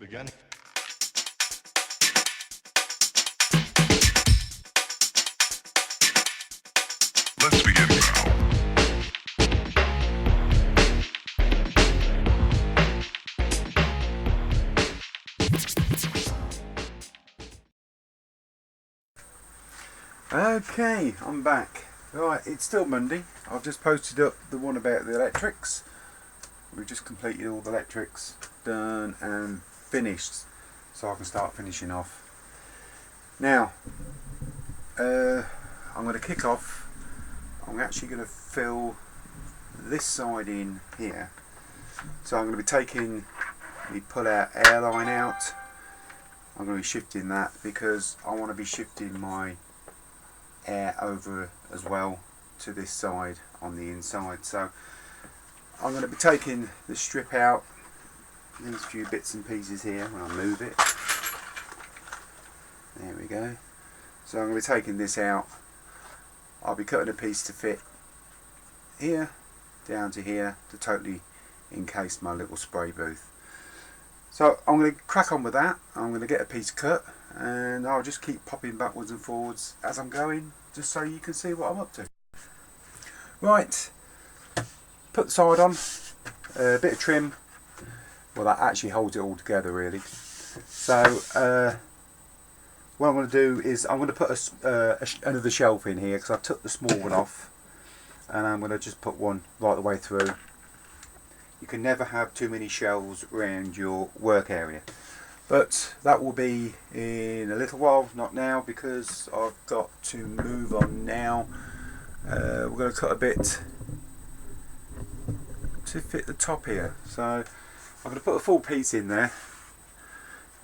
again. Let's begin now. Okay, I'm back. Right, it's still Monday. I've just posted up the one about the electrics. We've just completed all the electrics, done and finished, so I can start finishing off. Now, I'm going to kick off. I'm actually going to fill this side in here. So I'm going to be taking the pull-out airline out. I'm going to be shifting that because I want to be shifting my air over as well to this side on the inside. So I'm going to be taking the strip out, these few bits and pieces here when I move it. There we go. So I'm going to be taking this out. I'll be cutting a piece to fit here down to here to totally encase my little spray booth. So I'm going to crack on with that. I'm going to get a piece cut and I'll just keep popping backwards and forwards as I'm going, just so you can see what I'm up to. Right, put the side on, a bit of trim. Well, that actually holds it all together really. So what I'm going to do is I'm going to put another shelf in here because I took the small one off, and I'm going to just put one right the way through. You can never have too many shelves around your work area, but that will be in a little while, not now, because I've got to move on now. We're going to cut a bit to fit the top here, so I'm going to put a full piece in there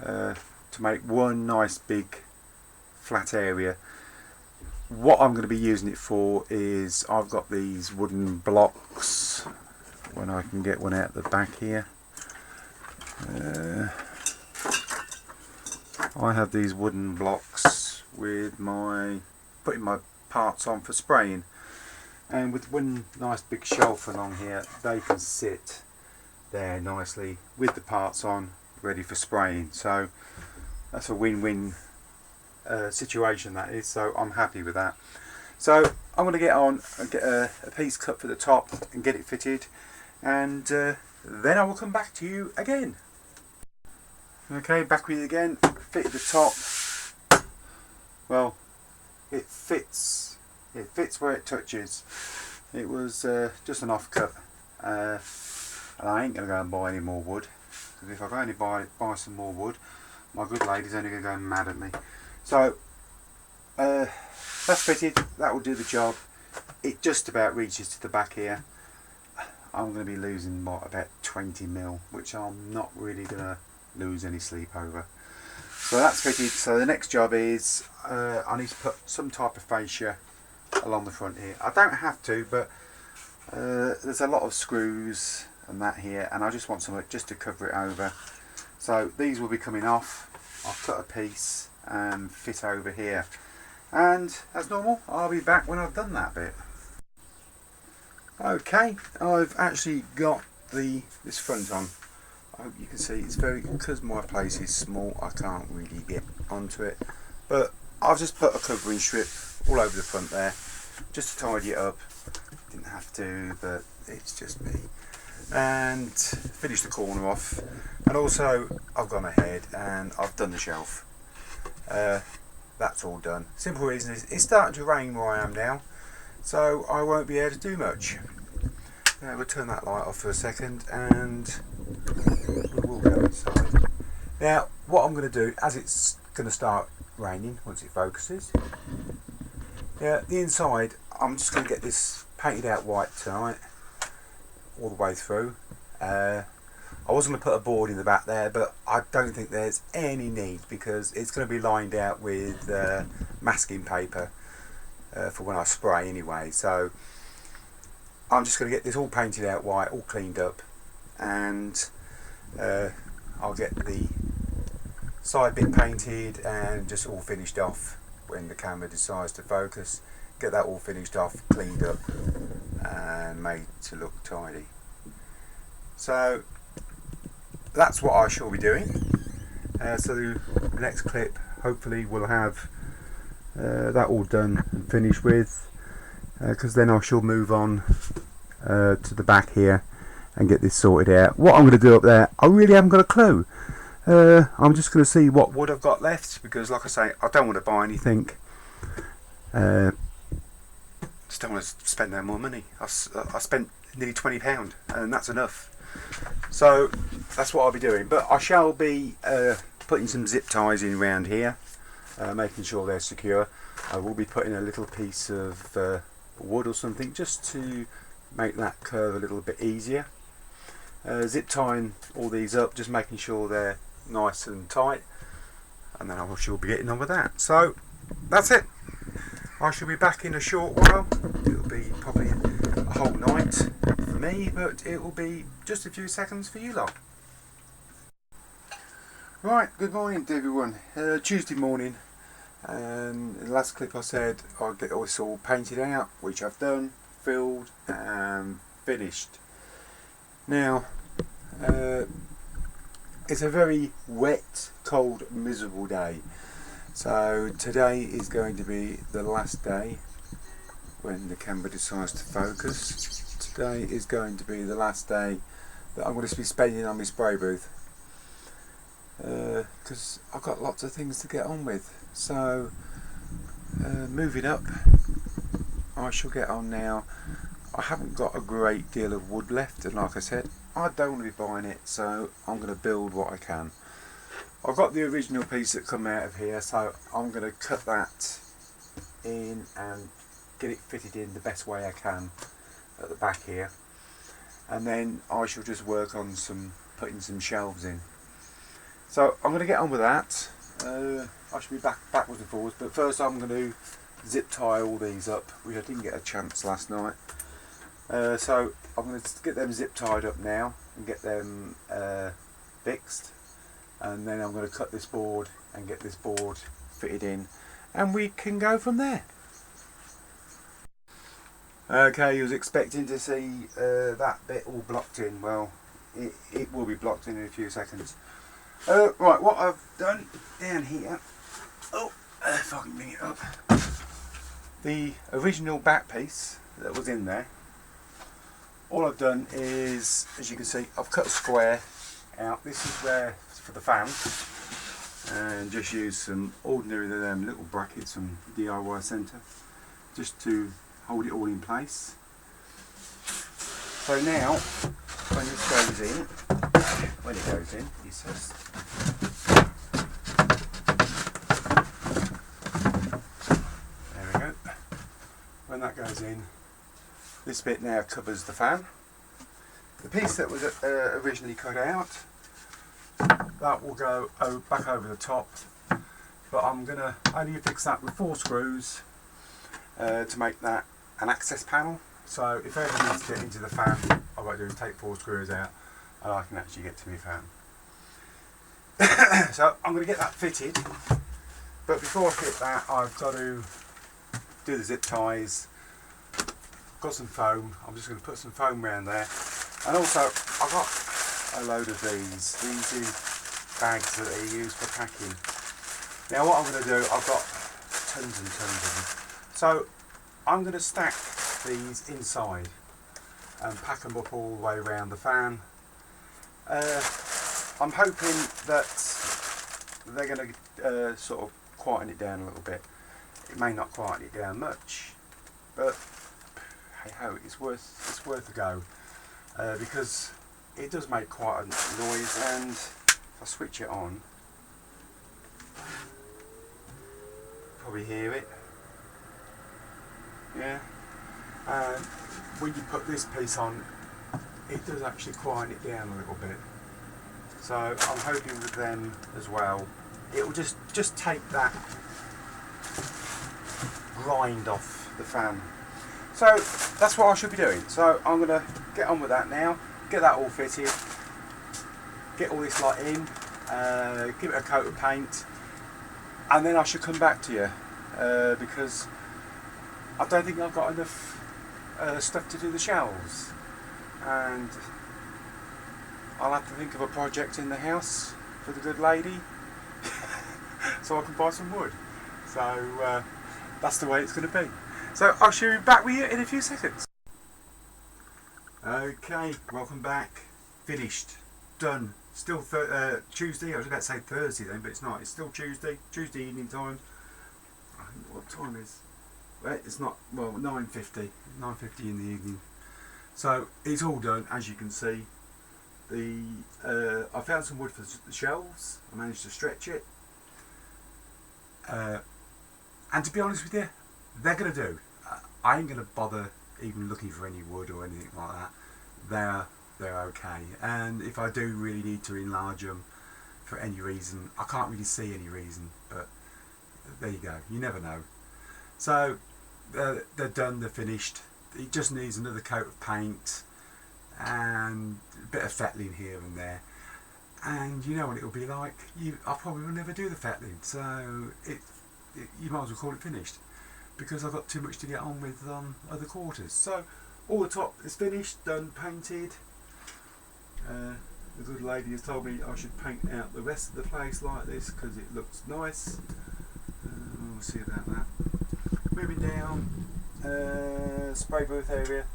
to make one nice big flat area. What I'm going to be using it for is I've got these wooden blocks, when I can get one out the back here. I have these wooden blocks with putting my parts on for spraying, and with one nice big shelf along here, they can sit there nicely with the parts on, ready for spraying. So that's a win-win situation, that is, so I'm happy with that. So I'm going to get on and get a piece cut for the top and get it fitted, and then I will come back to you again. Okay, back with you again. Fitted the top. Well, it fits where it touches. It was just an offcut, and I ain't going to go and buy any more wood, because if I go and buy some more wood, my good lady's only going to go mad at me. So that's fitted, that will do the job. It just about reaches to the back here. I'm going to be losing about 20 mil, which I'm not really going to lose any sleep over. So that's fitted. So the next job is I need to put some type of fascia along the front here. I don't have to, but there's a lot of screws and that here, and I just want something just to cover it over. So these will be coming off. I'll cut a piece and fit over here, and as normal I'll be back when I've done that bit. Okay, I've actually got this front on. I hope you can see it's because my place is small, I can't really get onto it, but I've just put a covering strip all over the front there just to tidy it up. Didn't have to, but it's just me. And finish the corner off, and also I've gone ahead and I've done the shelf. That's all done. Simple reason is it's starting to rain where I am now, so I won't be able to do much. We'll turn that light off for a second and we will go inside. Now what I'm going to do, as it's going to start raining once it focuses, the inside I'm just going to get this painted out white tonight all the way through. I was going to put a board in the back there, but I don't think there's any need because it's going to be lined out with masking paper for when I spray anyway. So I'm just going to get this all painted out white, all cleaned up, and I'll get the side bit painted and just all finished off when the camera decides to focus. Get that all finished off, cleaned up and made to look tidy. So that's what I shall be doing. So the next clip hopefully will have that all done and finished with, because then I shall move on to the back here and get this sorted out. What I'm going to do up there, I really haven't got a clue. I'm just going to see what wood I've got left, because like I say, I don't want to buy anything. Just don't want to spend no more money. I spent nearly £20 and that's enough. So that's what I'll be doing, but I shall be putting some zip ties in around here, making sure they're secure. I will be putting a little piece of wood or something just to make that curve a little bit easier. Zip tying all these up, just making sure they're nice and tight, and then I shall be getting on with that. So that's it. I shall be back in a short while. It'll be probably a whole night for me, but it will be just a few seconds for you lot. Right, good morning to everyone. Tuesday morning, and in the last clip I said I'd get this all painted out, which I've done, filled and finished. Now it's a very wet, cold, miserable day. So today is going to be the last day when the camera decides to focus. Today is going to be the last day that I'm going to be spending on my spray booth, because I've got lots of things to get on with. So moving up, I shall get on now. I haven't got a great deal of wood left, and like I said, I don't want to be buying it, so I'm going to build what I can. I've got the original piece that come out of here, so I'm going to cut that in and get it fitted in the best way I can at the back here, and then I shall just work on putting some shelves in. So I'm going to get on with that. I should be backwards and forwards, but first I'm going to zip tie all these up, which I didn't get a chance last night. So I'm going to get them zip tied up now and get them fixed, and then I'm going to cut this board and get this board fitted in, and we can go from there. Okay, you was expecting to see that bit all blocked in. Well, it will be blocked in a few seconds. Right, what I've done down here, if I can bring it up, the original back piece that was in there, all I've done is, as you can see, I've cut a square out. This is where for the fan, and just use some ordinary little brackets from DIY Centre just to hold it all in place. So now when this goes in, it says there we go. When that goes in, this bit now covers the fan. The piece that was originally cut out, that will go back over the top, but I'm going to only fix that with 4 screws to make that an access panel. So if I ever need to get into the fan, all I've got to do is take 4 screws out and I can actually get to my fan. So I'm going to get that fitted, but before I fit that I've got to do the zip ties. Got some foam. I'm just going to put some foam around there, and also I've got a load of these bags that they use for packing. Now what I'm going to do, I've got tons and tons of them, so I'm going to stack these inside and pack them up all the way around the fan. I'm hoping that they're going to sort of quieten it down a little bit. It may not quieten it down much, but hey ho, it's worth a go, because it does make quite a noise, and if I switch it on, probably hear it. Yeah, and when you put this piece on, it does actually quieten it down a little bit. So I'm hoping with them as well, it will just take that grind off the fan. So that's what I should be doing. So I'm going to get on with that now, get that all fitted, get all this lot in, give it a coat of paint, and then I should come back to you, because I don't think I've got enough stuff to do the shelves, and I'll have to think of a project in the house for the good lady. so I can buy some wood. So that's the way it's going to be. So I'll show you back with you in a few seconds. Okay, welcome back. Finished, done. Still Tuesday. I was about to say Thursday then, but it's not. It's still Tuesday evening time. I think what time is? Well, it's not. Well, 9:50 in the evening. So it's all done, as you can see. I found some wood for the shelves. I managed to stretch it. And to be honest with you, they're going to do. I ain't going to bother even looking for any wood or anything like that. They're okay. And if I do really need to enlarge them for any reason, I can't really see any reason, but there you go. You never know. So they're done. They're finished. It just needs another coat of paint and a bit of fettling here and there. And you know what it'll be like. I probably will never do the fettling, so you might as well call it finished, because I've got too much to get on with other quarters. So all the top is finished, done, painted. The good lady has told me I should paint out the rest of the place like this because it looks nice. We'll see about that. Moving down, spray booth area.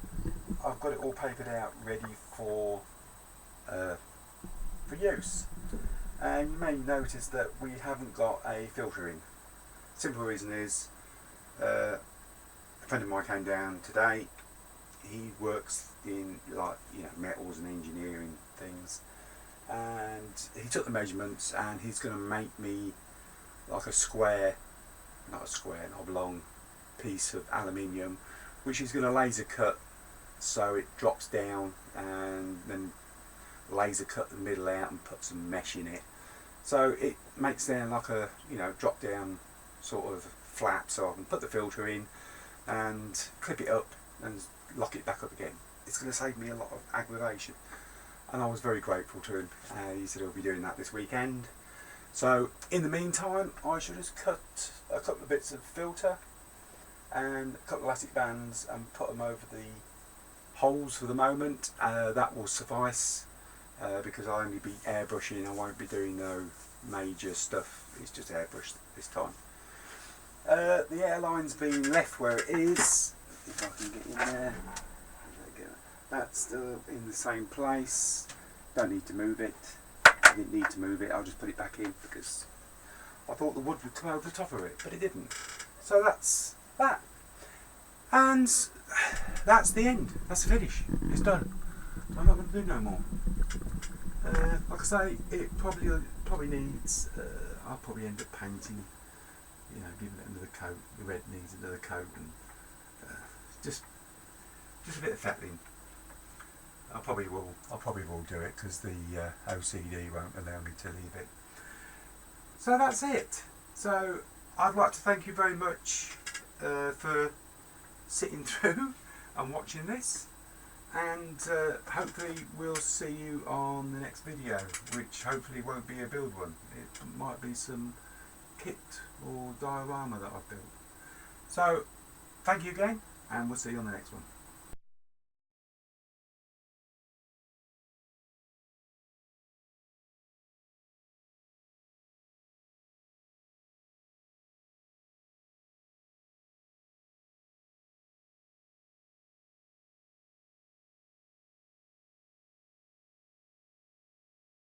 I've got it all papered out, ready for use. And you may notice that we haven't got a filter in. Simple reason is a friend of mine came down today. He works in metals and engineering things, and he took the measurements and he's going to make me like an oblong piece of aluminium, which he's going to laser cut so it drops down, and then laser cut the middle out and put some mesh in it, so it makes then like a drop down sort of flap, so I can put the filter in and clip it up and lock it back up again. It's going to save me a lot of aggravation, and I was very grateful to him. He said he'll be doing that this weekend. So in the meantime, I should just cut a couple of bits of filter and a couple of elastic bands and put them over the holes for the moment. That will suffice, because I'll only be airbrushing. I won't be doing no major stuff. It's just airbrush this time. The airline's been left where it is. If I can get in there. That's still in the same place. Don't need to move it. I didn't need to move it. I'll just put it back in because I thought the wood would come over the top of it, but it didn't. So that's that. And that's the end. That's the finish. It's done. I'm not going to do no more. Like I say, it probably needs. I'll probably end up painting. Giving it another coat. The red needs another coat, and just a bit of fettling. I probably will do it because the OCD won't allow me to leave it. So that's it. So I'd like to thank you very much for sitting through and watching this, and hopefully we'll see you on the next video, which hopefully won't be a build one. It might be some kit or diorama that I've built. So thank you again, and we'll see you on the next one.